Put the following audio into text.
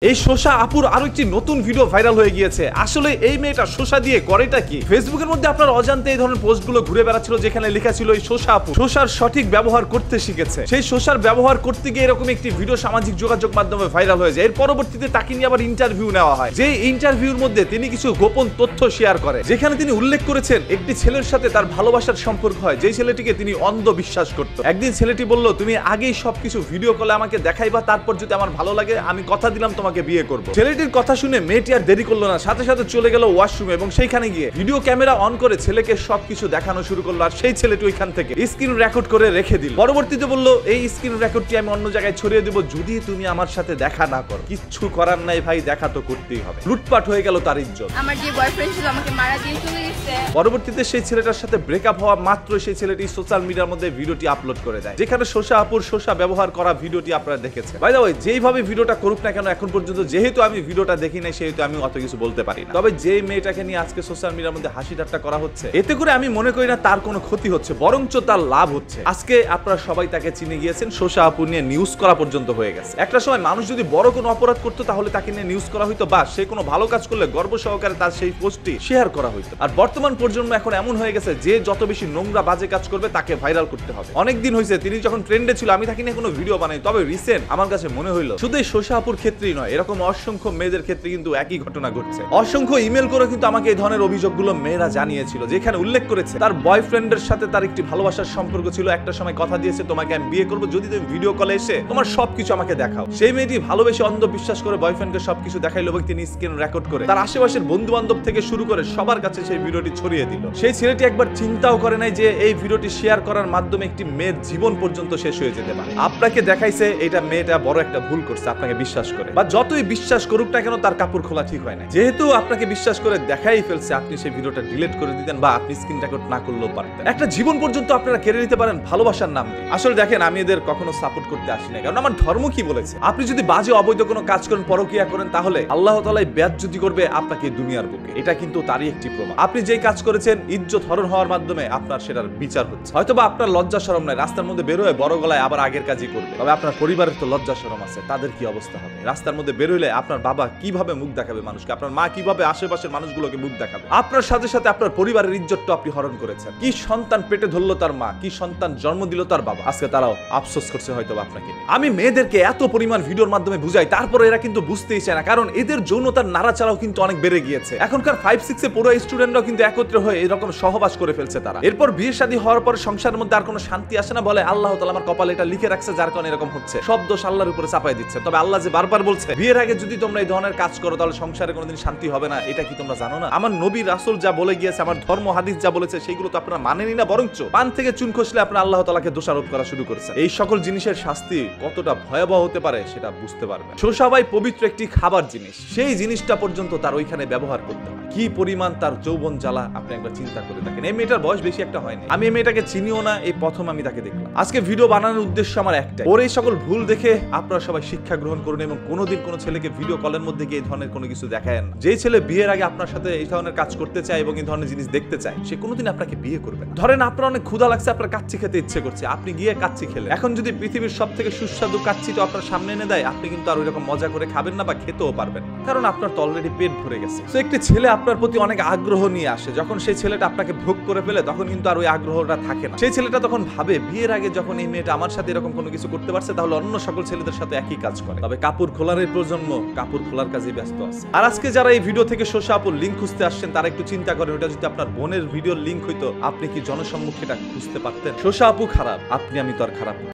এই শোষা আপুর আরো একটি নতুন ভিডিও ভাইরাল হয়ে গিয়েছে। আসলে এই মেয়েটা শোষা দিয়ে করেটা কি? ফেসবুকের মধ্যে আপনার অজান্তে এই ধরনের পোস্টগুলো ঘুরে বেড়াচ্ছিল, যেখানে লেখা ছিল এই শোষা আপু শোষার সঠিক ব্যবহার করতে শিখেছে। সেই শোষার ব্যবহার করতে গিয়ে এরকম একটি ভিডিও সামাজিক যোগাযোগ মাধ্যমে ভাইরাল হয়ে যায়। এর পরবর্তীতে তাকে নিয়ে আবার ইন্টারভিউ নেওয়া হয়। যে ইন্টারভিউর মধ্যে তিনি কিছু গোপন তথ্য শেয়ার করে, যেখানে তিনি উল্লেখ করেছেন একটি ছেলের সাথে তার ভালোবাসার সম্পর্ক হয়, যে ছেলেটিকে তিনি অন্ধ বিশ্বাস করত। একদিন ছেলেটি বলল, তুমি আগেই সবকিছু ভিডিও কলে আমাকে দেখাইবা, তারপর যদি আমার ভালো লাগে আমি কথা দিলাম তোমাকে বিয়ে করবো। ছেলেটির কথা শুনে মেয়েটি আর দেরি করলো না, সাথে সাথে চলে গেল ওয়াশরুমে এবং সেইখানে গিয়ে ভিডিও ক্যামেরা অন করে ছেলেকে সবকিছু দেখানো শুরু করলো। আর সেই ছেলেটি ওইখান থেকে স্ক্রিন রেকর্ড করে রেখে দিল। পরবর্তীতে বলল, এই স্ক্রিন রেকর্ডটি আমি অন্য জায়গায় ছড়িয়ে দেব যদি তুমি আমার সাথে দেখা না করো। কিচ্ছু করার নাই ভাই, দেখা তো করতেই হবে। লুটপাট হয়ে গেল তার ইজ্জত। আমার যে বয়ফ্রেন্ড ছিল আমাকে মারা দিয়ে চলে গেছে। পরবর্তীতে সেই ছেলেটার সাথে ব্রেকআপ হওয়া মাত্র সেই ছেলেটি সোশ্যাল মিডিয়ার মধ্যে ভিডিওটি আপলোড করে দেয়, যেখানে শোষা আপুর শোষা ব্যবহার করা ভিডিওটি আপনারা দেখেছেন। বাই দ্য ওয়ে, যেইভাবে ভিডিওটা করুক না কেন, এখন পর্যন্ত যেহেতু আমি ভিডিওটা দেখি নাই সেহেতু আমি অত কিছু বলতে পারি না। তবে যে মেয়েটাকে নিয়ে আজকে সোশ্যাল মিডিয়ার মধ্যে হাসি ঠাট্টা করা হচ্ছে, এতে করে আমি মনে করি না তার কোনো ক্ষতি হচ্ছে, বরঞ্চ তার লাভ হচ্ছে। আজকে আপনারা সবাই তাকে চিনে গিয়েছেন, শোষা আপু নিয়ে নিউজ করা পর্যন্ত হয়ে গেছে। একটা সময় মানুষ যদি বড় কোনো অপরাধ করতো তাহলে তাকে নিয়ে নিউজ করা হইতো, বা সে কোনো ভালো কাজ করলে গর্ব সহকারে তার সেই পোস্টটি শেয়ার করা হইতো। আর বর্তমান প্রজন্ম এখন এমন হয়ে গেছে, যে যত বেশি নোংরা বাজে কাজ করবে তাকে ভাইরাল করতে হবে। অনেকদিন হয়েছে তিনি যখন ট্রেন্ডে ছিল আমি তাকে নিয়ে কোনো ভিডিও বানাই, তবে রিসেন্ট আমার কাছে মনে হইলো শুধু এই শোষা আপুর ক্ষেত্রেই নয়, এরকম অসংখ্য মেয়েদের ক্ষেত্রে কিন্তু একই ঘটনা ঘটছে। অসংখ্য ইমেল করে কিন্তু আমাকে এই ধরনের অভিযোগগুলো মেয়েরা জানিয়েছিল, যেখানে উল্লেখ করেছে তার বয়ফ্রেন্ডের সাথে তার একটি ভালোবাসার সম্পর্ক ছিল, একটা সময় কথা দিয়েছে তোমাকে আমি বিয়ে করবো যদি তুমি ভিডিও কলে এসে তোমার সবকিছু আমাকে দেখাও। সেই মেয়েটি ভালোবেসে অন্ধ বিশ্বাস করে বয়ফ্রেন্ডকে সবকিছু দেখাইলো এবং তিনি স্ক্রিন রেকর্ড করে তার আশেপাশের বন্ধু বান্ধব থেকে শুরু করে সবার কাছে সেই ভিডিওটি ছড়িয়ে দিল। সেই ছেলেটি একবার চিন্তাও করে নাই যে এই ভিডিওটি শেয়ার করার মাধ্যমে একটি মেয়ের জীবন পর্যন্ত শেষ হয়ে যেতে পারে। আপনাকে দেখাইছে এটা মেয়েটা বড় একটা ভুল করছে আপনাকে বিশ্বাস করে, বা যতই বিশ্বাস করুক না কেন তার কাপড় খোলা ঠিক হয় না। যেহেতু আপনাকে বিশ্বাস করে দেখাই ফেলছে, আপনি সেই ভিডিওটা ডিলিট করে দিতেন বা আপনি স্ক্রিন রেকর্ড না করলেও পারতেন। একটা জীবন পর্যন্ত আপনারা কেড়ে নিতে পারেন ভালোবাসার নাম দিয়ে। আসলে দেখেন, আমি এদের কখনো সাপোর্ট করতে আসি না, কারণ আমার ধর্ম কি বলেছে, আপনি যদি বাজে অবৈধ কোনো কাজ করেন, পরকিয়া করেন, তাহলে আল্লাহ তাআলা বেয়াজ্জতি করবে আপনাকে দুনিয়ার বুকে। এটা কিন্তু তারই একটি প্রমাণ। আপনি যেই কাজ করেছেন ইজ্জত হরণ হওয়ার মাধ্যমে আপনার সেটার বিচার হচ্ছে। হয়তোবা আপনার লজ্জা শরম নাই, রাস্তার মধ্যে বের হয়ে বড় গলায় আবার আগের কাজই করবে, তবে আপনার পরিবারের তো লজ্জা শরম আছে, তাদের কি অবস্থা হবে? রাস্তার মধ্যে বের হইলে আপনার বাবা কিভাবে মুখ দেখাবে মানুষকে, আপনার মা কিভাবে আশেপাশের মানুষগুলোকে মুখ দেখাবে? আপনার সাথে সাথে আপনার পরিবারের ইজ্জতটা আপনি হরণ করেছেন। কি সন্তান পেটে ধরলো তার মা, কি সন্তান জন্ম দিল তার বাবা, আজকে তারাও আফসোস করছে হয়তো আপনাকে। আমি মেয়েদেরকে এত পরিমাণ ভিডিওর মাধ্যমে বুঝাই, তারপরে এরা কিন্তু বুঝতেই চায় না, কারণ এদের যৌনতার নাড়াচাড়াও কিন্তু অনেক বেড়ে গিয়েছে। এখনকার 5-6 এ পড়ুয়া স্টুডেন্টরাও কিন্তু একত্রে হয়ে এরকম সহবাস করে ফেলছে তারা। এরপর বিয়ে শাদী হওয়ার পর সংসারের মধ্যে আর কোনো শান্তি আসে না, বলে আল্লাহ তাআলা আমার কপালে এটা লিখে রাখছে, যার কারণে এরকম হচ্ছে। সব দোষ আল্লাহর উপরে চাপাই দিচ্ছে। তবে আল্লাহ যে বারবার বলছে বিয়ের আগে যদি তোমরা এই ধরনের কাজ করো তাহলে সংসারে কোনোদিন শান্তি হবে না, এটা কি তোমরা জানো না? আমার নবী রাসূল যা বলে গিয়েছে, আমার ধর্ম হাদিস যা বলেছে, সেগুলো তো আপনারা মানেনই না, বরঞ্চ পান থেকে চুন খসলে আপনারা আল্লাহ তাআলাকে দোষারোপ করা শুরু করেছেন। এই সকল জিনিসের শাস্তি কতটা ভয়াবহ হতে পারে সেটা বুঝতে পারবেন। শোষা ভাই পবিত্র একটি খাবার জিনিস, সেই জিনিসটা পর্যন্ত তার ওইখানে ব্যবহার করতে হয়। কি পরিমাণ তার যৌবন জ্বালা আপনি একবার চিন্তা করে দেখেন। এই মেয়েটার বয়স বেশি একটা হয়নি, আমি এই মেয়েটাকে চিনিও না, এই প্রথম আমি তাকে দেখলাম। আজকে ভিডিও বানানোর উদ্দেশ্য আমার একটাই, ওর এই সকল ভুল দেখে আপনারা সবাই শিক্ষা গ্রহণ করুন এবং কোনোদিন কোনো ছেলেকে ভিডিও কলের মধ্যে গিয়ে এই ধরনের কোনো কিছু দেখায় না। যেই ছেলে বিয়ের আগে আপনার সাথে এই ধরনের কাজ করতে চায় এবং এই ধরনের জিনিস দেখতে চায়, সে কোনোদিন আপনাকে বিয়ে করবে না। ধরেন আপনার অনেক ক্ষুধা লাগছে, আপনার কাচ্চি খেতে ইচ্ছে করছে, আপনি গিয়ে কাচ্চি খেলেন। এখন যদি পৃথিবীর সব থেকে সুস্বাদু কাচ্চি তো আপনার সামনে এনে দেয়, আপনি কিন্তু আর ওইরকম মজা করে খাবেন না বা খেতেও পারবেন না, কারণ আপনার তো অলরেডি পেট ভরে গেছে। তো একটি ছেলে আপনার প্রতি অনেক আগ্রহ নিয়ে আসে, যখন সেই ছেলেটা আপনাকে ভোগ করে ফেলে তখন কিন্তু আর ওই আগ্রহটা থাকে না। সেই ছেলেটা তখন ভাবে বিয়ের আগে যখন এই মেয়েটা আমার সাথে এরকম কোনো কিছু করতে পারছে, তাহলে অন্য সকল ছেলেদের সাথে একই কাজ করে। তবে কাপড় খোলার এই প্রজন্ম কাপড় খোলার কাজে ব্যস্ত আছে। আর আজকে যারা এই ভিডিও থেকে শোষা আপুর লিঙ্ক খুঁজতে আসছেন, তারা একটু চিন্তা করেন, ওটা যদি আপনার বোনের ভিডিওর লিঙ্ক হইতো, আপনি কি জনসম্মুখে এটা খুঁজতে পারতেন? শোষা আপু খারাপ, আপনি আমি তো আর খারাপ না।